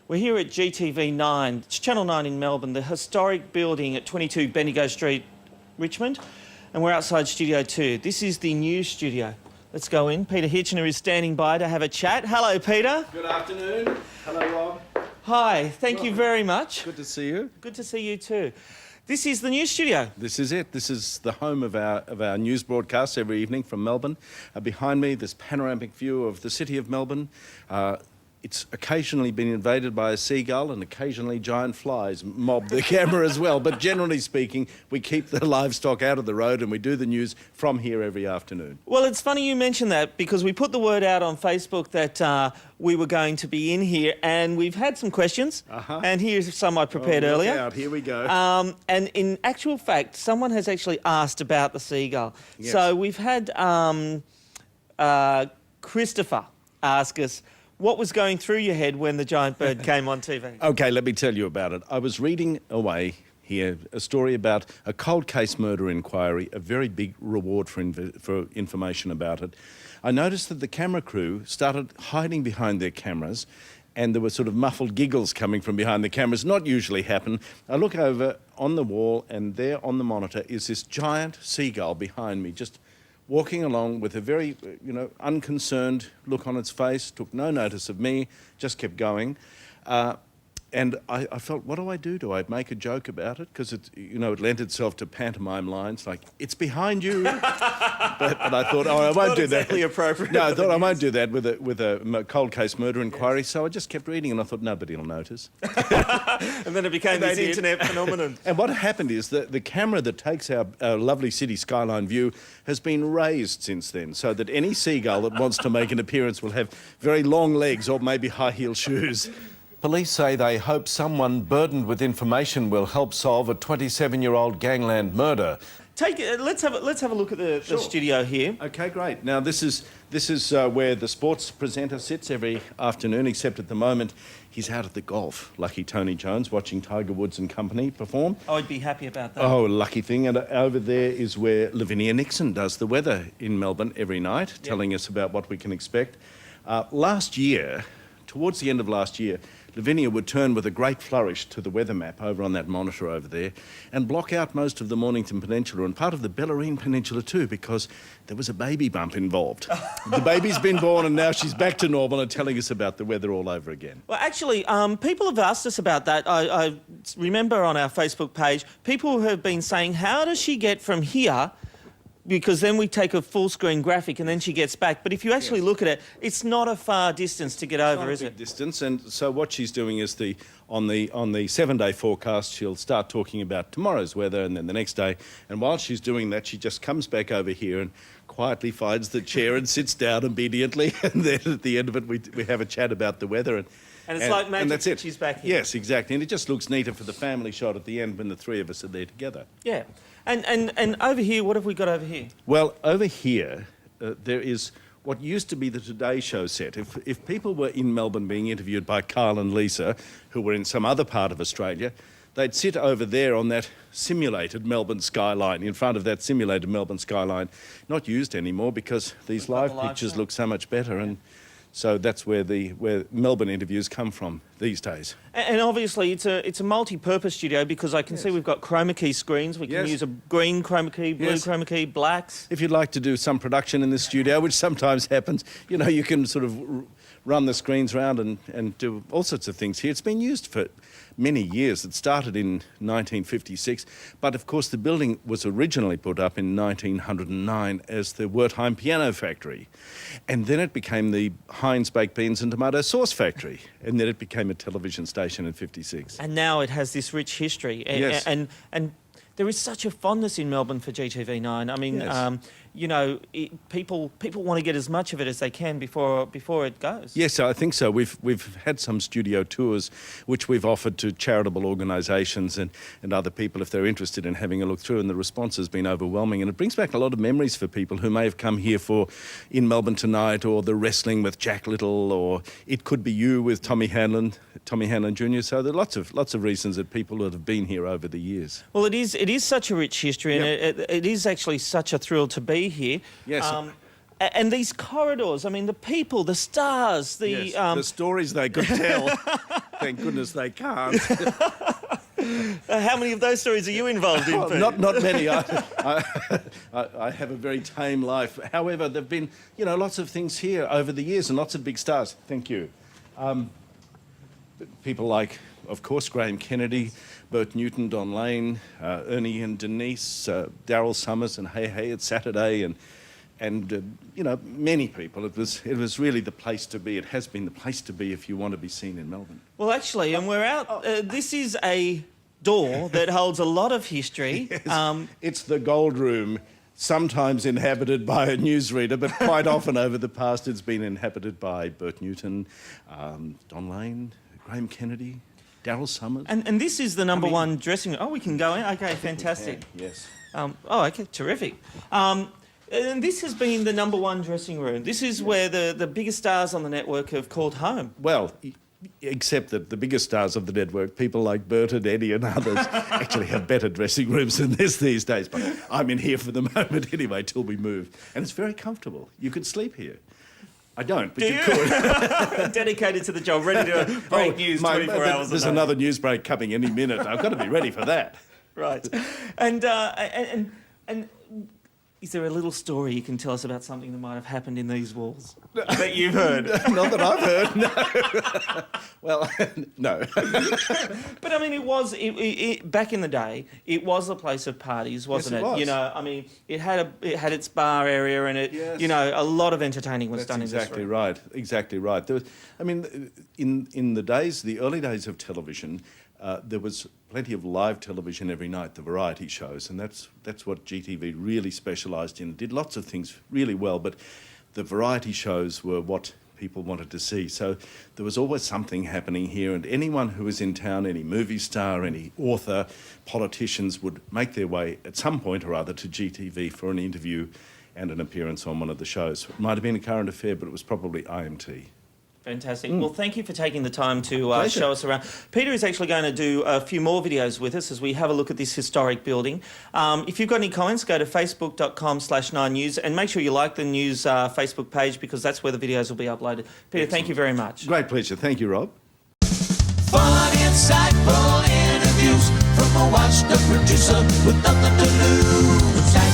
We're here at GTV-9, it's Channel 9 in Melbourne, the historic building at 22 Bendigo Street, Richmond, and we're outside Studio 2. This is the news studio. Let's go in. Peter Hitchener is standing by to have a chat. Hello, Peter. Good afternoon. Hello, Rob. Hi, thank you very much. Good to see you. Good to see you too. This is the news studio. This is it. This is the home of our news broadcasts every evening from Melbourne. Behind me, this panoramic view of the city of Melbourne. It's occasionally been invaded by a seagull and occasionally giant flies mob the camera as well. But generally speaking, we keep the livestock out of the road and we do the news from here every afternoon. Well, it's funny you mention that because we put the word out on Facebook that we were going to be in here and we've had some questions. And here's some I prepared earlier. Here we go. And in actual fact, someone has actually asked about the seagull. Yes. So we've had Christopher ask us, what was going through your head when the giant bird came on TV? Okay, let me tell you about it. I was reading away here a story about a cold case murder inquiry, a very big reward for information about it. I noticed that the camera crew started hiding behind their cameras and there were sort of muffled giggles coming from behind the cameras. Not usually happen. I look over on the wall and there on the monitor is this giant seagull behind me, just walking along with a very, unconcerned look on its face, took no notice of me, just kept going. And I felt, what do? Do I make a joke about it? Because it lent itself to pantomime lines like, it's behind you. but I thought, I won't do that. Exactly appropriate. No, I thought I won't do that with a cold case murder inquiry. Yes. So I just kept reading and I thought, nobody will notice. And then it became this internet phenomenon. And what happened is that the camera that takes our lovely city skyline view has been raised since then, so that any seagull that wants to make an appearance will have very long legs or maybe high-heel shoes. Police say they hope someone burdened with information will help solve a 27-year-old gangland murder. Let's have a look at the studio here. Okay, great. Now this is where the sports presenter sits every afternoon, except at the moment he's out at the golf. Lucky Tony Jones watching Tiger Woods and company perform. Oh, I'd be happy about that. Oh, lucky thing. And over there is where Lavinia Nixon does the weather in Melbourne every night, telling us about what we can expect. Last year, towards the end of last year, Lavinia would turn with a great flourish to the weather map over on that monitor over there and block out most of the Mornington Peninsula and part of the Bellarine Peninsula too, because there was a baby bump involved. The baby's been born and now she's back to normal and telling us about the weather all over again. Well, actually, people have asked us about that. I remember on our Facebook page, people have been saying, how does she get from here? Because then we take a full screen graphic and then she gets back. But if you actually look at it, it's not a far distance to get over, is it? It's not a big distance, and so what she's doing is on the 7-day forecast, she'll start talking about tomorrow's weather and then the next day. And while she's doing that, she just comes back over here and quietly finds the chair and sits down obediently. And then at the end of it, we have a chat about the weather. And it's like magic, and that's it. She's back here. Yes, exactly. And it just looks neater for the family shot at the end when the three of us are there together. Yeah. And over here, what have we got over here? Well, over here, there is what used to be the Today Show set. If people were in Melbourne being interviewed by Carl and Lisa, who were in some other part of Australia, they'd sit over there on that simulated Melbourne skyline, in front of that simulated Melbourne skyline, not used anymore because these live pictures look so much better. And so that's where Melbourne interviews come from these days. And obviously it's a multi-purpose studio because I can see we've got chroma key screens. We can use a green chroma key, blue chroma key, blacks. If you'd like to do some production in this studio, which sometimes happens, you can sort of run the screens around and do all sorts of things here. It's been used for many years. It started in 1956, but of course the building was originally put up in 1909 as the Wertheim Piano Factory. And then it became the Heinz Baked Beans and Tomato Sauce Factory. And then it became a television station in 56. And now it has this rich history. Yes. And there is such a fondness in Melbourne for GTV-9. I mean, people want to get as much of it as they can before it goes. Yes, I think so. We've had some studio tours which we've offered to charitable organisations and other people if they're interested in having a look through, and the response has been overwhelming. And it brings back a lot of memories for people who may have come here for In Melbourne Tonight or the wrestling with Jack Little, or It Could Be You with Tommy Hanlon Jr. So there are lots of reasons that people that have been here over the years. Well, it is such a rich history, and it is actually such a thrill to be here. Yes. And these corridors, I mean, the people, the stars, the stories they could tell. Thank goodness they can't. How many of those stories are you involved in, Pete? Not many. I have a very tame life. However, there've been, lots of things here over the years and lots of big stars. Thank you. People like, of course, Graham Kennedy, Bert Newton, Don Lane, Ernie and Denise, Daryl Summers, and Hey It's Saturday, and many people. It was really the place to be. It has been the place to be if you want to be seen in Melbourne. Well, actually, and we're out. This is a door that holds a lot of history. Yes, it's the Gold Room, sometimes inhabited by a newsreader, but quite often over the past it's been inhabited by Bert Newton, Don Lane, Graham Kennedy, Daryl Summers. And this is the number one dressing room. Oh, we can go in? Okay, fantastic. Yes. Okay, terrific. And this has been the number one dressing room. This is where the biggest stars on the network have called home. Well, except that the biggest stars of the network, people like Bert and Eddie and others, actually have better dressing rooms than this these days. But I'm in here for the moment anyway, till we move. And it's very comfortable. You could sleep here. I don't, but you could. Dedicated to the job, ready to break news 24 hours a day. There's another news break coming any minute. I've got to be ready for that. Right. And is there a little story you can tell us about something that might have happened in these walls that you've heard? Not that I've heard, no. Well, no. But I mean, it was back in the day. It was a place of parties, wasn't Yes, it it? was. I mean, it had its bar area, and Yes. a lot of entertaining was done in this room. Right. Exactly right. There was, in the early days of television, there was plenty of live television every night, the variety shows, and that's what GTV really specialised in. It did lots of things really well, but the variety shows were what people wanted to see. So there was always something happening here, and anyone who was in town, any movie star, any author, politicians would make their way at some point or other to GTV for an interview and an appearance on one of the shows. It might have been a current affair, but it was probably IMT. Fantastic. Well, thank you for taking the time to show us around. Peter is actually going to do a few more videos with us as we have a look at this historic building. If you've got any comments, go to facebook.com/9news and make sure you like the news Facebook page, because that's where the videos will be uploaded. Peter, thank you very much. Great pleasure. Thank you, Rob. Fun, insightful interviews from a washed-up producer with nothing to lose.